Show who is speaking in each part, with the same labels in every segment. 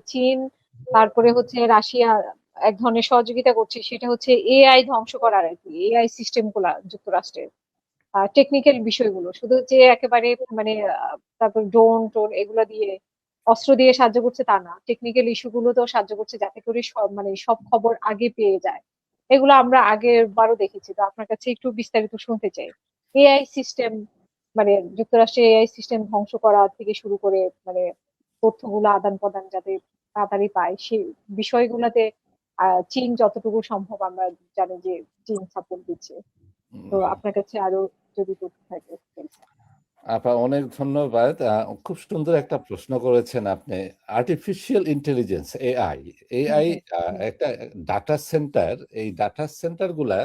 Speaker 1: চীন তারপরে হচ্ছে রাশিয়া এক ধরনের সহযোগিতা করছে, সেটা হচ্ছে এআই ধ্বংস করার আর কি, এআই সিস্টেম গুলা যুক্তরাষ্ট্রের টেকনিক্যাল বিষয়গুলো শুধু যে একেবারে মানে তারপর ড্রোন টোন এগুলো দিয়ে অস্ত্র দিয়ে সাহায্য করছে তা না, টেকনিক্যাল ইস্যু গুলোতেও সাহায্য করছে যাতে করে সব মানে সব খবর আগে পেয়ে যায়। এগুলো আমরা আগের বারও দেখেছি, তো আপনার কাছে একটু বিস্তারিত শুনতে চাই। এআই সিস্টেম মানে যুক্তরাষ্ট্রের এআই সিস্টেম ধ্বংস করা থেকে শুরু করে মানে তথ্যগুলো আদান প্রদান যাতে তাড়াতাড়ি পায় সেই বিষয়গুলোতে চীন যতটুকু সম্ভব আমরা জানি যে চীন সাপোর্ট দিচ্ছে। তো আপনার কাছে আরো যদি তথ্য থাকে please।
Speaker 2: আপা অনেক ধন্যবাদ। খুব সুন্দর একটা প্রশ্ন করেছেন আপনি। আর্টিফিশিয়াল ইন্টেলিজেন্স এআই,
Speaker 1: হুম
Speaker 2: এআই
Speaker 1: হুম হুম।
Speaker 2: একটা ডাটা সেন্টার, এই ডাটা সেন্টার গুলা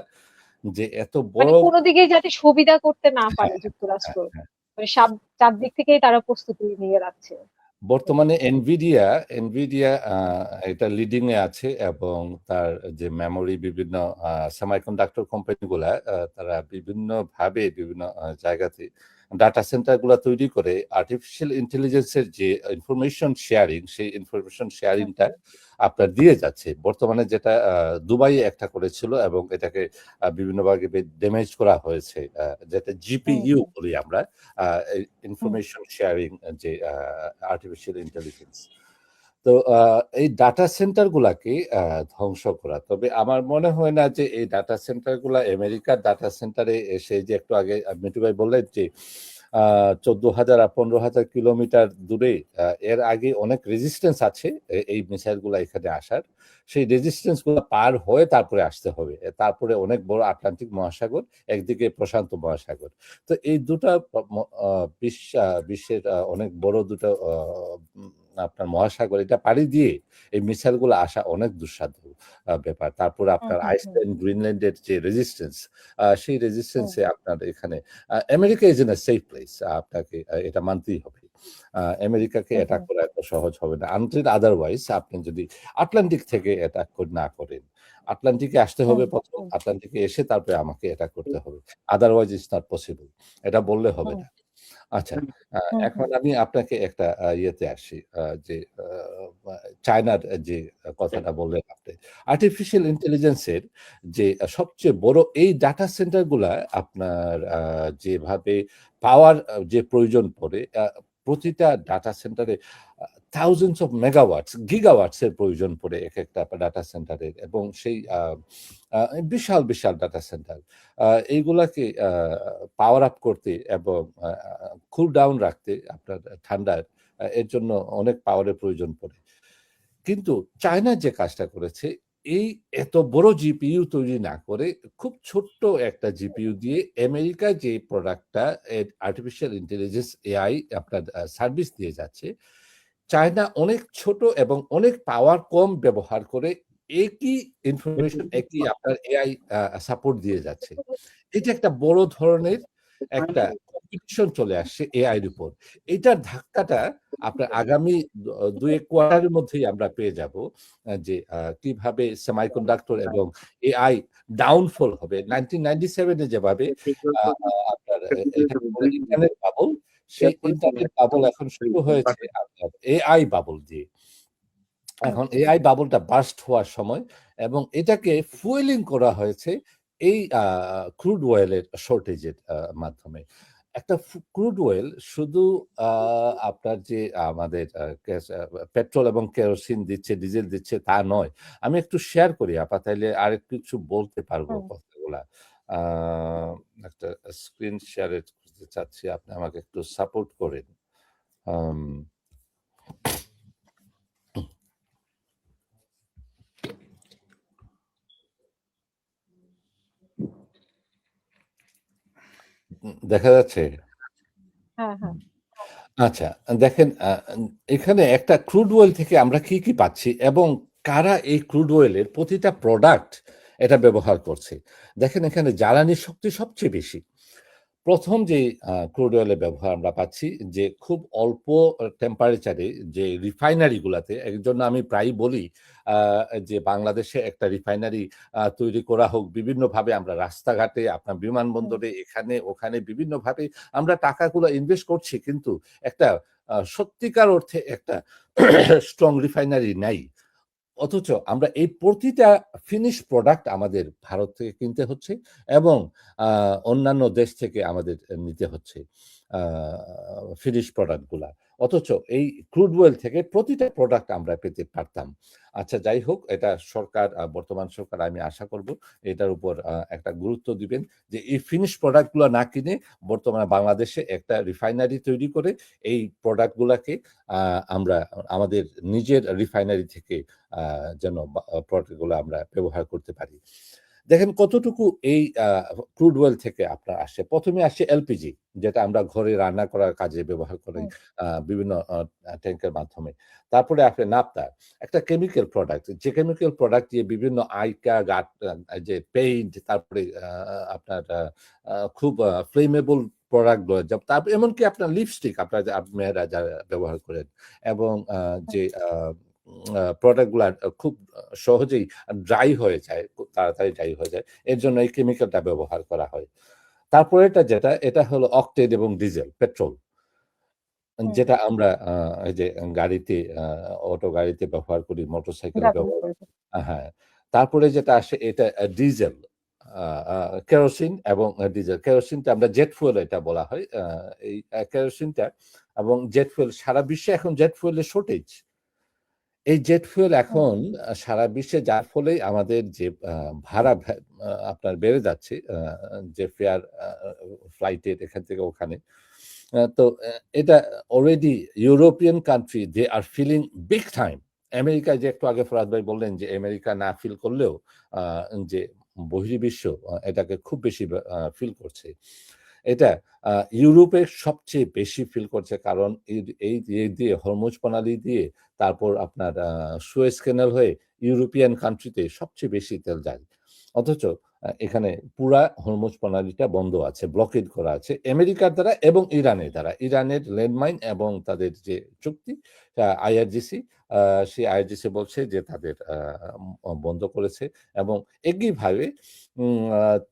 Speaker 2: যে এত
Speaker 1: মানে
Speaker 2: বড়।
Speaker 1: কোনো দিকেই যাতে সুবিধা করতে না পারে
Speaker 2: হ্যাঁ,
Speaker 1: যুক্তরাষ্ট্র,
Speaker 2: হ্যাঁ, হ্যাঁ।
Speaker 1: মানে সব চারদিক থেকেই তারা প্রস্তুতি নিয়ে রাখছে।
Speaker 2: বর্তমানে এনভিডিয়া এনভিডিয়া এটা লিডিং এ আছে এবং তার যে মেমোরি বিভিন্ন সেমিকন্ডাক্টর কোম্পানিগুলা তারা বিভিন্ন ভাবে বিভিন্ন জায়গাতে ডাটা সেন্টার গুলা তৈরি করে আর্টিফিশিয়াল ইন্টেলিজেন্সের যে ইনফরমেশন শেয়ারিং, সেই ইনফরমেশন
Speaker 1: হুম
Speaker 2: শেয়ারিংটা আপনার দিয়ে যাচ্ছে। বর্তমানে যেটা দুবাইয়ে একটা করেছিল এবং এটাকে বিভিন্ন ভাগে ড্যামেজ করা হয়েছে, যেটা
Speaker 1: হুম
Speaker 2: জিপিইউ
Speaker 1: হুম
Speaker 2: বলি আমরা,
Speaker 1: হুম
Speaker 2: ইনফরমেশন শেয়ারিং যে আর্টিফিশিয়াল ইন্টেলিজেন্স। তো এই ডাটা সেন্টার গুলাকে ধ্বংস করা, তবে আমার মনে হয় না যে এই ডাটা সেন্টার গুলা আমেরিকার ডাটা সেন্টারে এসে, যে একটু আগে মিটু ভাই বললেন যে 14,000 আর 15,000 কিলোমিটার দূরে, এর আগে অনেক রেজিস্ট্যান্স আছে এই মিসাইল গুলা এখানে আসার। সেই রেজিস্ট্যান্স গুলা পার হয়ে তারপরে আসতে হবে। তারপরে অনেক বড় আটলান্টিক মহাসাগর, একদিকে প্রশান্ত মহাসাগর। তো এই দুটা বিশ্বের অনেক বড় দুটো আপনার মহাসাগর, এটা পাড়ি দিয়ে এই মিসাইল গুলো আসা অনেক দুঃসাধ্য ব্যাপার। তারপরে
Speaker 1: হুম
Speaker 2: আপনার
Speaker 1: হুম হুম
Speaker 2: আইসল্যান্ড, গ্রিনল্যান্ডের যে রেজিস্ট্যান্স, সেই
Speaker 1: হুম
Speaker 2: রেজিস্ট্যান্সে আপনার এখানে America is in a safe place, আপনাকে এটা মানতেই হবে। আমেরিকাকে
Speaker 1: হুম
Speaker 2: অ্যাটাক
Speaker 1: হুম
Speaker 2: করা এত সহজ হবে না, আনটিল আদারওয়াইজ আপনি যদি আটলান্টিক থেকে অ্যাটাক না করেন। আটলান্টিকে আসতে
Speaker 1: হুম
Speaker 2: হবে প্রথম,
Speaker 1: হুম
Speaker 2: আটলান্টিকে এসে তারপরে আমাকে অ্যাটাক করতে হবে। Otherwise it's not possible. এটা বললে হবে
Speaker 1: হুম
Speaker 2: না। আচ্ছা,
Speaker 1: হুম
Speaker 2: এখন
Speaker 1: হুম
Speaker 2: আমি আপনাকে একটা ইয়েতে আসি, যে চায়নার যে কথাটা বললেন আপনি। আর্টিফিশিয়াল ইন্টেলিজেন্সের যে সবচেয়ে বড় এই ডাটা সেন্টার গুলা আপনার যেভাবে পাওয়ার যে প্রয়োজন পড়ে, প্রতিটা ডাটা সেন্টারে থাউজেন্ডস অফ মেগাওয়াটস, গিগাওয়াটস এর প্রয়োজন পড়ে একেকটা ডাটা সেন্টারের, এবং সেই বিশাল, বিশাল ডাটা সেন্টার। এইগুলাকে পাওয়ার আপ করতে এবং কুল ডাউন রাখতে আপনার ঠান্ডার, এর জন্য অনেক পাওয়ারের প্রয়োজন পড়ে। কিন্তু চায়না যে কাজটা করেছে, এই এত বড় জিপিইউ তৈরি না করে খুব ছোট্ট একটা জিপিইউ দিয়ে আমেরিকা যে প্রোডাক্টটা আর্টিফিশিয়াল ইন্টেলিজেন্স এআই আপনার সার্ভিস দিয়ে যাচ্ছে, চায়না অনেক ছোট এবং অনেক পাওয়ার কম ব্যবহার করে একই ইনফরমেশন, একই আপনার এআই সাপোর্ট দিয়ে যাচ্ছে। এটা একটা বড় ধরনের একটা কম্পিটিশন চলে আসছে এআই এর উপর। এটার ধাক্কাটা আপনার আগামী ২-১ কোয়ার্টারের মধ্যেই আমরা পেয়ে যাব, কিভাবে সেমিকন্ডাক্টর এবং এআই ডাউনফল হবে। 1997 এ যেভাবে আ আ আপনার এটাকে বলে ইন্টারনেট বাবল, সেই ইন্টারনেট বাবল এখন শুরু হয়েছে আপনার এআই বাবল দিয়ে।
Speaker 1: হুম
Speaker 2: এখন এআই বাবলটা বার্স্ট হওয়ার সময়, এবং এটাকে ফুয়েলিং করা হয়েছে এই ক্রুড অয়েলের শর্টেজের মাধ্যমে। একটা ক্রুড অয়েল শুধু আ আপনার যে আমাদের পেট্রোল এবং কেরোসিন দিচ্ছে, ডিজেল দিচ্ছে তা নয়। আমি একটু শেয়ার করি আপা, তাইলে আরেকটু কিছু বলতে পারবো
Speaker 1: হুম
Speaker 2: কথাগুলা। আ একটা স্ক্রিন শেয়ারে করতে চাচ্ছি। আপনি আমাকে একটু সাপোর্ট করেন। আম দেখা যাচ্ছে?
Speaker 1: হ্যাঁ হ্যাঁ
Speaker 2: আচ্ছা, দেখেন, এখানে একটা ক্রুড অয়েল থেকে আমরা কি, কি পাচ্ছি এবং কারা এই ক্রুড অয়েলের প্রতিটা প্রোডাক্ট এটা ব্যবহার করছে। দেখেন এখানে জ্বালানি শক্তি সবচেয়ে বেশি। ১ম যে ক্রুড অয়েলের ব্যবহার আমরা পাচ্ছি, যে খুব অল্প টেম্পারেচারে যে রিফাইনারি গুলাতে, এজন্য আমি প্রায়ই বলি আ যে বাংলাদেশে একটা রিফাইনারি তৈরি করা হোক। বিভিন্নভাবে আমরা রাস্তাঘাটে, আপনার
Speaker 1: হুম
Speaker 2: বিমানবন্দরে, এখানে ওখানে বিভিন্নভাবে আমরা টাকাগুলো ইনভেস্ট করছি। কিন্তু একটা সত্যিকার অর্থে একটা স্ট্রং রিফাইনারি নাই। অথচ আমরা এই প্রতিটা ফিনিশ প্রোডাক্ট আমাদের ভারত থেকে কিনতে হচ্ছে এবং অন্যান্য দেশ থেকে আমাদের নিতে হচ্ছে আ ফিনিশ প্রোডাক্ট গুলা। অথচ এই ক্রুড অয়েল থেকে প্রতিটা প্রোডাক্ট আমরা পেতে পারতাম। আচ্ছা যাই হোক এটা সরকার বর্তমান সরকার আমি আশা করব এটার উপর একটা গুরুত্ব দিবেন যে এই ফিনিশ প্রোডাক্ট গুলা না কিনে বর্তমানে বাংলাদেশে একটা রিফাইনারি তৈরি করে এই প্রোডাক্ট গুলাকে আমরা আমাদের নিজের রিফাইনারি থেকে যেন প্রোডাক্ট গুলো আমরা ব্যবহার করতে পারি। দেখেন কতটুকু এই ক্রুড অয়েল থেকে আপনার আসে। ১ম এ আসে এলপিজি যেটা আমরা ঘরে রান্না করার কাজে ব্যবহার করি
Speaker 1: হুম,
Speaker 2: বিভিন্ন ট্যাংকের মাধ্যমে। তারপরে আসে নাফতা, একটা কেমিক্যাল প্রোডাক্ট। যে কেমিক্যাল প্রোডাক্ট দিয়ে বিভিন্ন আইকা, যে পেইন্ট তারপরে আপনার খুব ফ্লেমেবল প্রোডাক্ট গুলো তারপর এমনকি আপনার লিপস্টিক আপনার মেয়েরা যারা ব্যবহার করেন এবং
Speaker 1: হুম,
Speaker 2: যে প্রোডাক্ট গুলা খুব সহজেই ড্রাই হয়ে যায়, খুব তাড়াতাড়ি ড্রাই হয়ে যায়। এর জন্য এই কেমিক্যালটা ব্যবহার করা হয়। তারপরেরটা যেটা, এটা হলো অকটেন এবং ডিজেল, পেট্রোল।
Speaker 1: হুম,
Speaker 2: যেটা আমরা এই যে গাড়িতে অটো গাড়িতে ব্যবহার করি, মোটরসাইকেলে
Speaker 1: ব্যবহার
Speaker 2: ব্যবহার
Speaker 1: করে থাকি।
Speaker 2: হ্যাঁ। তারপরে যেটা আসে এটা ডিজেল, আ আ কেরোসিন এবং ডিজেল। কেরোসিনটা আমরা জেট ফুয়েল এটা বলা হয়। এই কেরোসিনটা এবং জেট ফুয়েল সারা বিশ্বে এখন জেট ফুয়েলের শর্টেজ। এই জেট ফুয়েল
Speaker 1: হুম,
Speaker 2: এখন সারা বিশ্বে যার ফলেই আমাদের যে ভাড়া আপনার বেড়ে যাচ্ছে। যে ফেয়ার ফ্লাইটের এখান থেকে ওখানে। তো এটা already European country they are feeling big time. আমেরিকায় যে একটু আগে ফরাদ ভাই বললেন যে আমেরিকা না ফিল করলেও আ যে বহির্বিশ্ব এটাকে খুব বেশি ফিল করছে। এটা আ ইউরোপে সবচেয়ে বেশি ফিল করছে কারণ এই দিয়ে হরমুজ প্রণালী দিয়ে তারপর আপনার সুয়েজ ক্যানাল হয়ে ইউরোপিয়ান কান্ট্রিতে সবচেয়ে বেশি তেল যায়। অথচ এখানে পুরা হরমুজ প্রণালীটা বন্ধ আছে, ব্লকেড করা আছে আমেরিকার দ্বারা এবং ইরানের দ্বারা। ইরানের ল্যান্ডমাইন এবং তাদের যে চুক্তি আইআরজিসি আ সেই আইআরজিসি বলছে যে তাদের বন্ধ করেছে এবং একইভাবে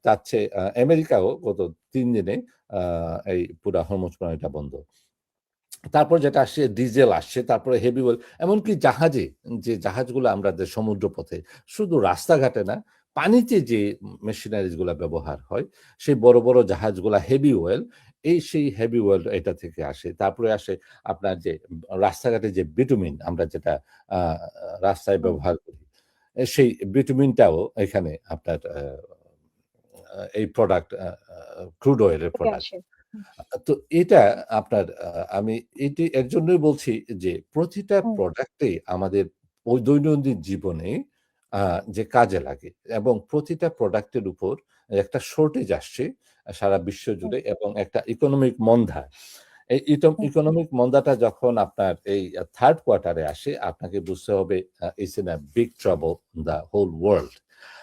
Speaker 2: চাচ্ছে আমেরিকাও গত ৩ দিনে আ এই পুরা হরমুজ প্রণালীটা বন্ধ। তারপর যেটা আসছে ডিজেল আসছে, তারপরে হেভি ওয়েল এমনকি জাহাজে যে জাহাজগুলো আমাদের সমুদ্রপথে শুধু রাস্তাঘাটে না, পানিতে যে মেশিনারিজ গুলা ব্যবহার হয়, সেই বড়, বড় জাহাজগুলা হেভি ওয়েল, সেই হেভি ওয়েল এটা থেকে আসে। তারপরে আসে আপনার যে রাস্তাঘাটে যে বিটুমিন আমরা যেটা আ রাস্তায়
Speaker 1: হুম,
Speaker 2: ব্যবহার করি, সেই বিটুমিনটাও এখানে আপনার এই প্রোডাক্ট ক্রুড অয়েল এর
Speaker 1: থেকে
Speaker 2: প্রোডাক্ট।
Speaker 1: আসে। হুম,
Speaker 2: তো এটা আপনার আমি এটি এর জন্যই বলছি যে প্রতিটা
Speaker 1: হুম,
Speaker 2: প্রোডাক্টে আমাদের ওই দৈনন্দিন জীবনে আ যে কাজে লাগে এবং প্রতিটা প্রোডাক্টের উপর একটা শর্টেজ আসছে সারা বিশ্ব
Speaker 1: হুম,
Speaker 2: জুড়ে এবং একটা ইকোনমিক মন্দা। এই
Speaker 1: হুম,
Speaker 2: ইকোনমিক মন্দাটা যখন আপনার এই 3rd কোয়ার্টারে আসে আপনাকে বুঝতে হবে it's in a big trouble the whole world.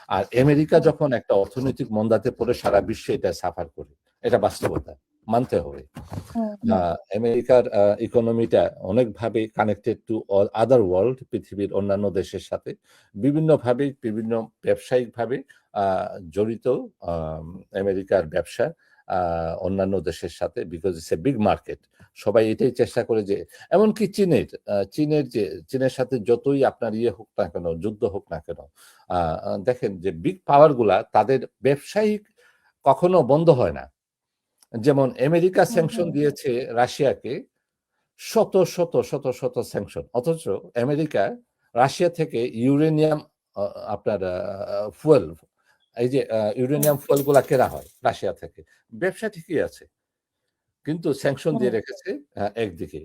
Speaker 2: আর আমেরিকা
Speaker 1: হুম,
Speaker 2: যখন একটা অর্থনৈতিক মন্দাতে পড়ে সারা বিশ্বে এটা সাফার করে। এটা বাস্তবতা। মানতে হবে।
Speaker 1: হুম,
Speaker 2: আ
Speaker 1: হুম,
Speaker 2: আমেরিকার ইকোনমিটা অনেকভাবে কানেক্টেড টু আদার ওয়ার্লড পৃথিবীর অন্যান্য দেশের সাথে। বিভিন্নভাবে বিভিন্ন ব্যবসায়িকভাবে আ জড়িত আম আমেরিকার ব্যবসা আ অন্যান্য দেশের সাথে because it's a big market. সবাই এটাই চেষ্টা করে যে এমনকি চীনের সাথে যতই আপনার ইয়ে হোক না কেন, যুদ্ধ হোক না কেন, আ আ দেখেন যে বিগ পাওয়ার গুলা তাদের ব্যবসায়িক কখনো বন্ধ হয় না। যেমন আমেরিকা
Speaker 1: হুম,
Speaker 2: স্যাংশন
Speaker 1: হুম,
Speaker 2: দিয়েছে রাশিয়াকে শত স্যাংশন। অথচ আমেরিকা রাশিয়া থেকে ইউরেনিয়াম আ আপনার ফুয়েল এই যে
Speaker 1: হুম,
Speaker 2: ইউরেনিয়াম ফুয়েল গুলা কেনা হয় রাশিয়া থেকে। ব্যবসা ঠিকই আছে। কিন্তু স্যাংশন
Speaker 1: হুম,
Speaker 2: দিয়ে রেখেছে একদিকে।